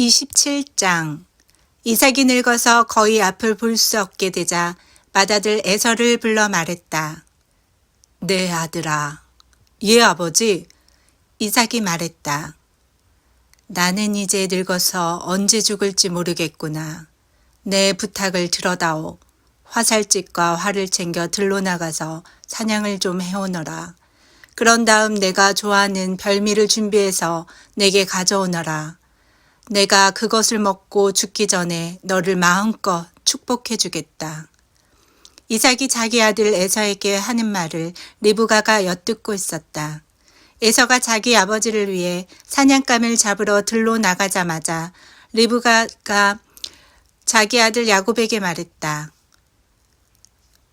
27장. 이삭이 늙어서 거의 앞을 볼 수 없게 되자 맏아들 에서를 불러 말했다. 내 아들아. 예, 아버지. 이삭이 말했다. 나는 이제 늙어서 언제 죽을지 모르겠구나. 내 부탁을 들어다오. 화살집과 활을 챙겨 들로 나가서 사냥을 좀 해오너라. 그런 다음 내가 좋아하는 별미를 준비해서 내게 가져오너라. 내가 그것을 먹고 죽기 전에 너를 마음껏 축복해 주겠다. 이삭이 자기 아들 에서에게 하는 말을 리브가가 엿듣고 있었다. 에서가 자기 아버지를 위해 사냥감을 잡으러 들로 나가자마자 리브가가 자기 아들 야곱에게 말했다.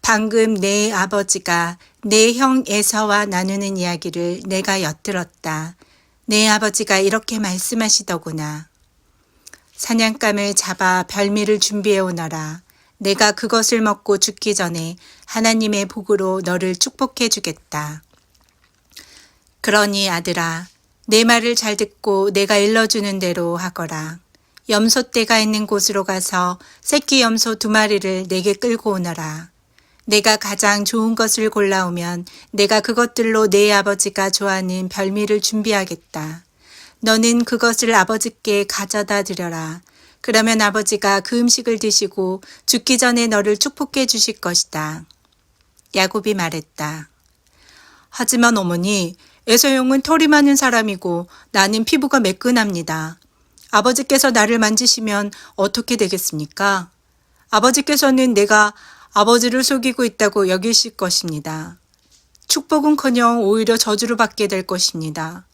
방금 내 아버지가 내 형 에서와 나누는 이야기를 내가 엿들었다. 내 아버지가 이렇게 말씀하시더구나. 사냥감을 잡아 별미를 준비해 오너라. 내가 그것을 먹고 죽기 전에 하나님의 복으로 너를 축복해 주겠다. 그러니 아들아, 내 말을 잘 듣고 내가 일러주는 대로 하거라. 염소떼가 있는 곳으로 가서 새끼 염소 2마리를 내게 끌고 오너라. 내가 가장 좋은 것을 골라오면 내가 그것들로 내 아버지가 좋아하는 별미를 준비하겠다. 너는 그것을 아버지께 가져다 드려라. 그러면 아버지가 그 음식을 드시고 죽기 전에 너를 축복해 주실 것이다. 야곱이 말했다. 하지만 어머니, 에서 형은 털이 많은 사람이고 나는 피부가 매끈합니다. 아버지께서 나를 만지시면 어떻게 되겠습니까? 아버지께서는 내가 아버지를 속이고 있다고 여기실 것입니다. 축복은커녕 오히려 저주를 받게 될 것입니다.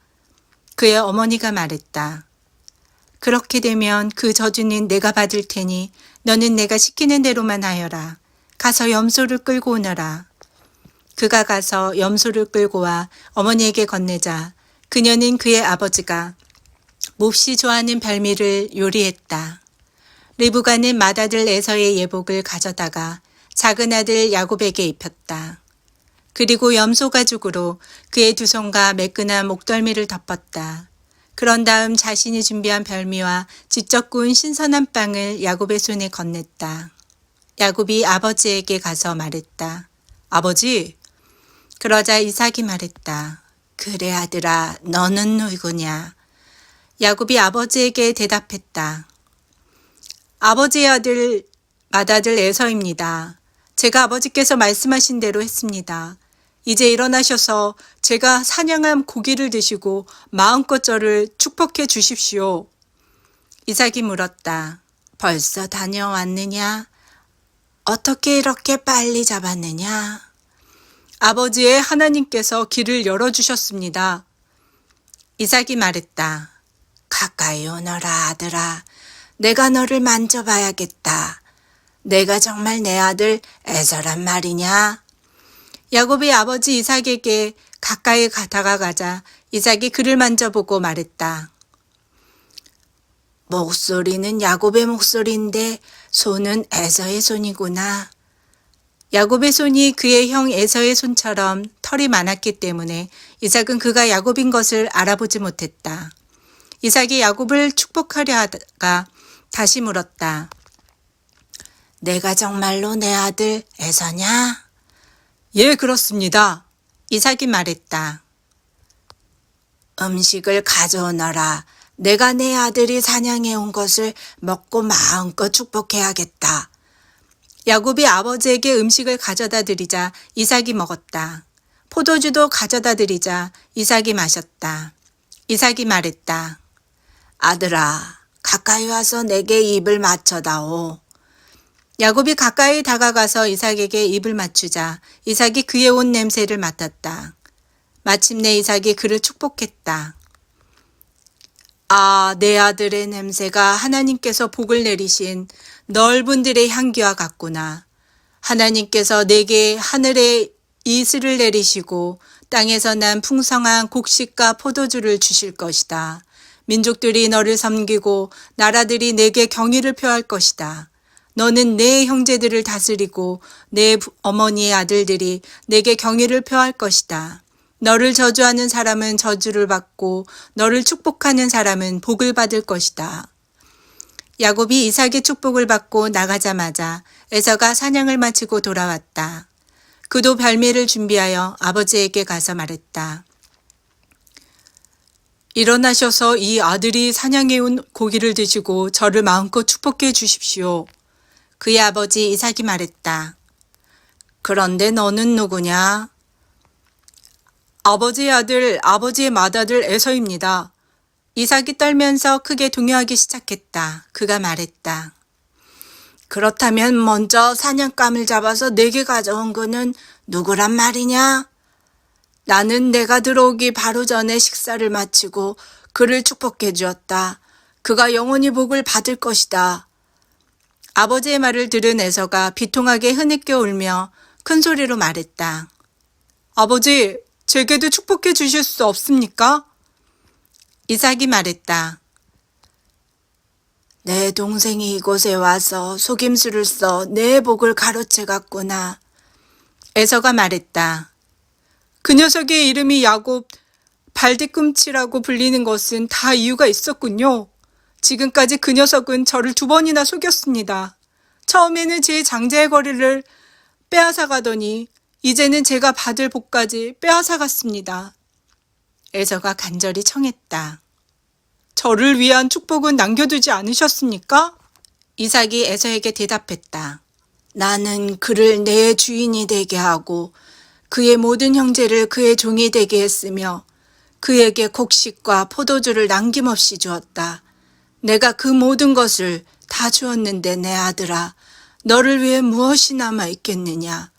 그의 어머니가 말했다. 그렇게 되면 그 저주는 내가 받을 테니 너는 내가 시키는 대로만 하여라. 가서 염소를 끌고 오너라. 그가 가서 염소를 끌고 와 어머니에게 건네자 그녀는 그의 아버지가 몹시 좋아하는 별미를 요리했다. 리브가는 맏아들 에서의 예복을 가져다가 작은 아들 야곱에게 입혔다. 그리고 염소 가죽으로 그의 2손과 매끈한 목덜미를 덮었다. 그런 다음 자신이 준비한 별미와 직접 구운 신선한 빵을 야곱의 손에 건넸다. 야곱이 아버지에게 가서 말했다. 아버지. 그러자 이삭이 말했다. 그래 아들아, 너는 누구냐? 야곱이 아버지에게 대답했다. 아버지의 아들, 맏아들 에서입니다. 제가 아버지께서 말씀하신 대로 했습니다. 이제 일어나셔서 제가 사냥한 고기를 드시고 마음껏 저를 축복해 주십시오. 이삭이 물었다. 벌써 다녀왔느냐? 어떻게 이렇게 빨리 잡았느냐? 아버지의 하나님께서 길을 열어주셨습니다. 이삭이 말했다. 가까이 오너라 아들아. 내가 너를 만져봐야겠다. 내가 정말 내 아들 에서란 말이냐? 야곱이 아버지 이삭에게 가까이 다가가자 이삭이 그를 만져보고 말했다. 목소리는 야곱의 목소리인데 손은 에서의 손이구나. 야곱의 손이 그의 형 에서의 손처럼 털이 많았기 때문에 이삭은 그가 야곱인 것을 알아보지 못했다. 이삭이 야곱을 축복하려 하다가 다시 물었다. 내가 정말로 내 아들 에서냐? 예, 그렇습니다. 이삭이 말했다. 음식을 가져오너라. 내가 내 아들이 사냥해 온 것을 먹고 마음껏 축복해야겠다. 야곱이 아버지에게 음식을 가져다 드리자 이삭이 먹었다. 포도주도 가져다 드리자 이삭이 마셨다. 이삭이 말했다. 아들아, 가까이 와서 내게 입을 맞춰다오. 야곱이 가까이 다가가서 이삭에게 입을 맞추자 이삭이 그의 옷 냄새를 맡았다. 마침내 이삭이 그를 축복했다. 아, 내 아들의 냄새가 하나님께서 복을 내리신 넓은 들의 향기와 같구나. 하나님께서 내게 하늘에 이슬을 내리시고 땅에서 난 풍성한 곡식과 포도주를 주실 것이다. 민족들이 너를 섬기고 나라들이 내게 경의를 표할 것이다. 너는 내 형제들을 다스리고 내 어머니의 아들들이 내게 경의를 표할 것이다. 너를 저주하는 사람은 저주를 받고 너를 축복하는 사람은 복을 받을 것이다. 야곱이 이삭의 축복을 받고 나가자마자 에서가 사냥을 마치고 돌아왔다. 그도 별미를 준비하여 아버지에게 가서 말했다. 일어나셔서 이 아들이 사냥해온 고기를 드시고 저를 마음껏 축복해 주십시오. 그의 아버지 이삭이 말했다. 그런데 너는 누구냐? 아버지의 아들, 아버지의 맏아들 에서입니다. 이삭이 떨면서 크게 동요하기 시작했다. 그가 말했다. 그렇다면 먼저 사냥감을 잡아서 내게 가져온 그는 누구란 말이냐? 나는 내가 들어오기 바로 전에 식사를 마치고 그를 축복해 주었다. 그가 영원히 복을 받을 것이다. 아버지의 말을 들은 에서가 비통하게 흐느껴 울며 큰 소리로 말했다. 아버지, 제게도 축복해 주실 수 없습니까? 이삭이 말했다. 내 동생이 이곳에 와서 속임수를 써 내 복을 가로채 갔구나. 에서가 말했다. 그 녀석의 이름이 야곱, 발뒤꿈치라고 불리는 것은 다 이유가 있었군요. 지금까지 그 녀석은 저를 2번이나 속였습니다. 처음에는 제 장자의 거리를 빼앗아 가더니 이제는 제가 받을 복까지 빼앗아 갔습니다. 에서가 간절히 청했다. 저를 위한 축복은 남겨두지 않으셨습니까? 이삭이 에서에게 대답했다. 나는 그를 내 주인이 되게 하고 그의 모든 형제를 그의 종이 되게 했으며 그에게 곡식과 포도주를 남김없이 주었다. 내가 그 모든 것을 다 주었는데 내 아들아, 너를 위해 무엇이 남아 있겠느냐?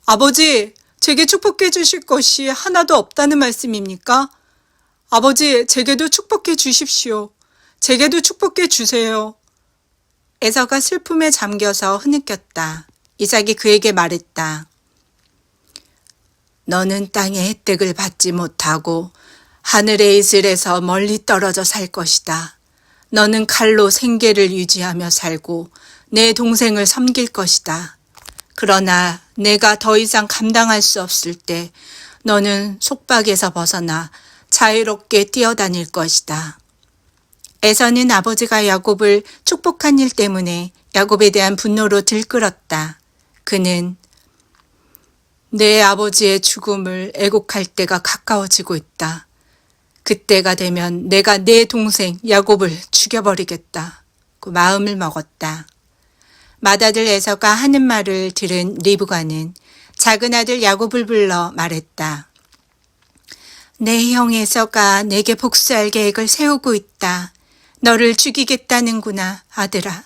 아버지, 제게 축복해 주실 것이 하나도 없다는 말씀입니까? 아버지, 제게도 축복해 주십시오. 제게도 축복해 주세요. 에서가 슬픔에 잠겨서 흐느꼈다. 이삭이 그에게 말했다. 너는 땅의 혜택을 받지 못하고 하늘의 이슬에서 멀리 떨어져 살 것이다. 너는 칼로 생계를 유지하며 살고 내 동생을 섬길 것이다. 그러나 내가 더 이상 감당할 수 없을 때 너는 속박에서 벗어나 자유롭게 뛰어다닐 것이다. 에서는 아버지가 야곱을 축복한 일 때문에 야곱에 대한 분노로 들끓었다. 그는 내 아버지의 죽음을 애곡할 때가 가까워지고 있다. 그때가 되면 내가 내 동생 야곱을 죽여버리겠다. 그 마음을 먹었다. 맏아들 에서가 하는 말을 들은 리브가는 작은 아들 야곱을 불러 말했다. 내 형 에서가 내게 복수할 계획을 세우고 있다. 너를 죽이겠다는구나, 아들아.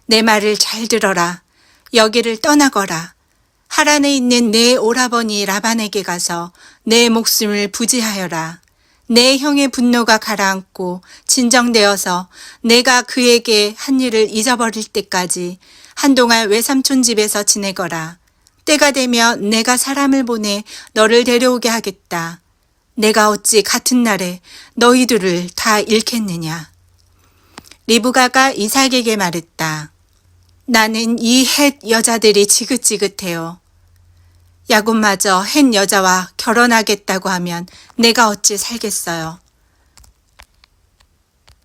내 말을 잘 들어라. 여기를 떠나거라. 하란에 있는 내 오라버니 라반에게 가서 내 목숨을 부지하여라. 내 형의 분노가 가라앉고 진정되어서 내가 그에게 한 일을 잊어버릴 때까지 한동안 외삼촌 집에서 지내거라. 때가 되면 내가 사람을 보내 너를 데려오게 하겠다. 내가 어찌 같은 날에 너희들을 다 잃겠느냐. 리브가가 이삭에게 말했다. 나는 이 헷 여자들이 지긋지긋해요. 야곱마저 헷 여자와 결혼하겠다고 하면 내가 어찌 살겠어요.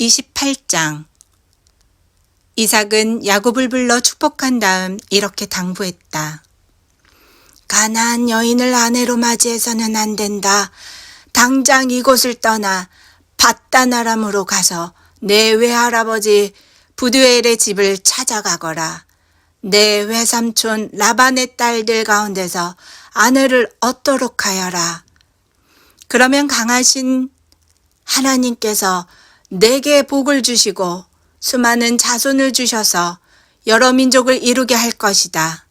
28장. 이삭은 야곱을 불러 축복한 다음 이렇게 당부했다. 가나안 여인을 아내로 맞이해서는 안 된다. 당장 이곳을 떠나 밧다나람으로 가서 내 외할아버지 부두엘의 집을 찾아가거라. 내 외삼촌 라반의 딸들 가운데서 아내를 얻도록 하여라. 그러면 강하신 하나님께서 내게 복을 주시고 수많은 자손을 주셔서 여러 민족을 이루게 할 것이다.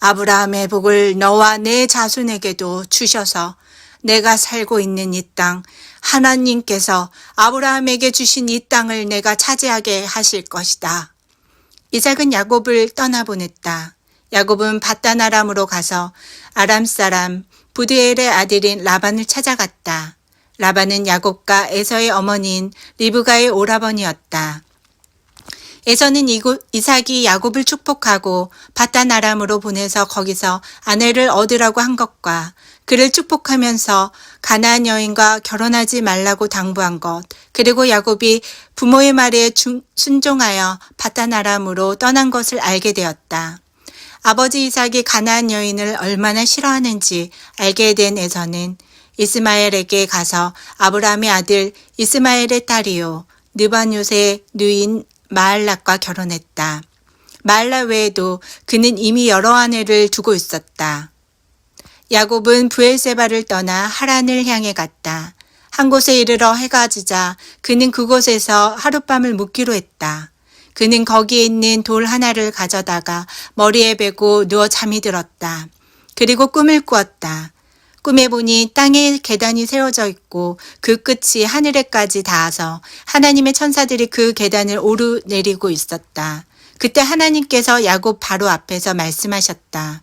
아브라함의 복을 너와 내 자손에게도 주셔서 내가 살고 있는 이 땅, 하나님께서 아브라함에게 주신 이 땅을 내가 차지하게 하실 것이다. 이삭은 야곱을 떠나보냈다. 야곱은 밧다나람으로 가서 아람 사람 부드엘의 아들인 라반을 찾아갔다. 라반은 야곱과 에서의 어머니인 리브가의 오라버니였다. 에서는 이삭이 야곱을 축복하고 바단 아람으로 보내서 거기서 아내를 얻으라고 한 것과 그를 축복하면서 가나안 여인과 결혼하지 말라고 당부한 것, 그리고 야곱이 부모의 말에 순종하여 바단 아람으로 떠난 것을 알게 되었다. 아버지 이삭이 가나안 여인을 얼마나 싫어하는지 알게 된 에서는 이스마엘에게 가서 아브라함의 아들 이스마엘의 딸이요 느바뇽의 누인 마알락과 결혼했다. 마알락 외에도 그는 이미 여러 아내를 두고 있었다. 야곱은 브엘세바를 떠나 하란을 향해 갔다. 한 곳에 이르러 해가 지자 그는 그곳에서 하룻밤을 묵기로 했다. 그는 거기에 있는 돌 하나를 가져다가 머리에 베고 누워 잠이 들었다. 그리고 꿈을 꾸었다. 꿈에 보니 땅에 계단이 세워져 있고 그 끝이 하늘에까지 닿아서 하나님의 천사들이 그 계단을 오르내리고 있었다. 그때 하나님께서 야곱 바로 앞에서 말씀하셨다.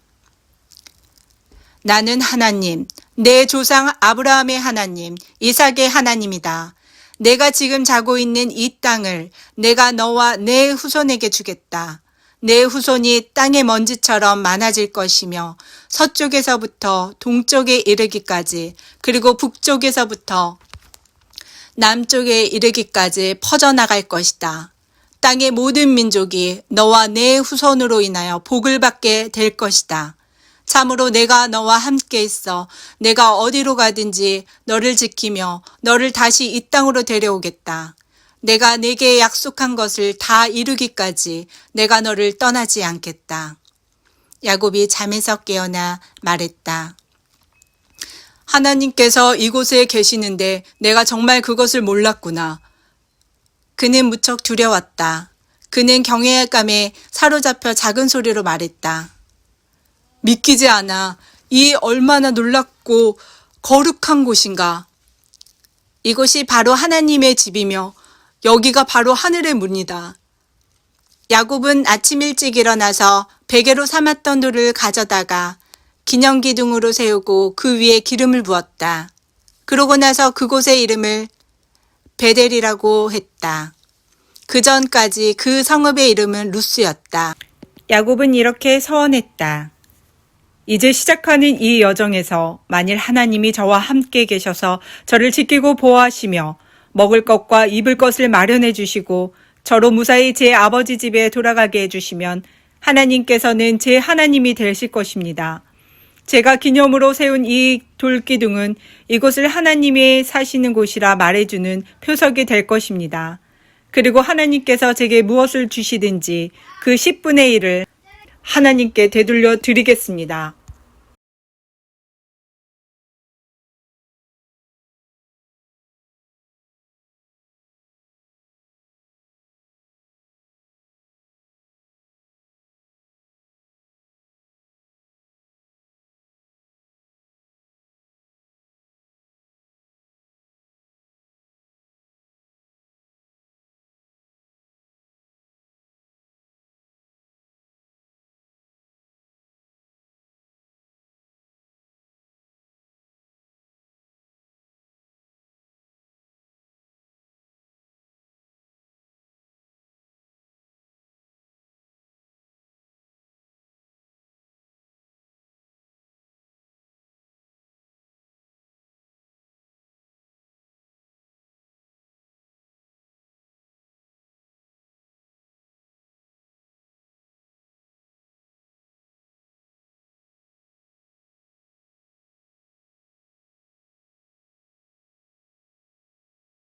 나는 하나님, 내 조상 아브라함의 하나님, 이삭의 하나님이다. 내가 지금 자고 있는 이 땅을 내가 너와 내 후손에게 주겠다. 내 후손이 땅의 먼지처럼 많아질 것이며 서쪽에서부터 동쪽에 이르기까지 그리고 북쪽에서부터 남쪽에 이르기까지 퍼져나갈 것이다. 땅의 모든 민족이 너와 내 후손으로 인하여 복을 받게 될 것이다. 참으로 내가 너와 함께 있어 내가 어디로 가든지 너를 지키며 너를 다시 이 땅으로 데려오겠다. 내가 내게 약속한 것을 다 이루기까지 내가 너를 떠나지 않겠다. 야곱이 잠에서 깨어나 말했다. 하나님께서 이곳에 계시는데 내가 정말 그것을 몰랐구나. 그는 무척 두려웠다. 그는 경외감에 사로잡혀 작은 소리로 말했다. 믿기지 않아. 이 얼마나 놀랍고 거룩한 곳인가. 이곳이 바로 하나님의 집이며 여기가 바로 하늘의 문이다. 야곱은 아침 일찍 일어나서 베개로 삼았던 돌을 가져다가 기념기둥으로 세우고 그 위에 기름을 부었다. 그러고 나서 그곳의 이름을 베델이라고 했다. 그 전까지 그 성읍의 이름은 루스였다. 야곱은 이렇게 서원했다. 이제 시작하는 이 여정에서 만일 하나님이 저와 함께 계셔서 저를 지키고 보호하시며 먹을 것과 입을 것을 마련해 주시고 저로 무사히 제 아버지 집에 돌아가게 해주시면 하나님께서는 제 하나님이 되실 것입니다. 제가 기념으로 세운 이 돌기둥은 이곳을 하나님이 사시는 곳이라 말해주는 표석이 될 것입니다. 그리고 하나님께서 제게 무엇을 주시든지 그 10분의 1을 하나님께 되돌려 드리겠습니다.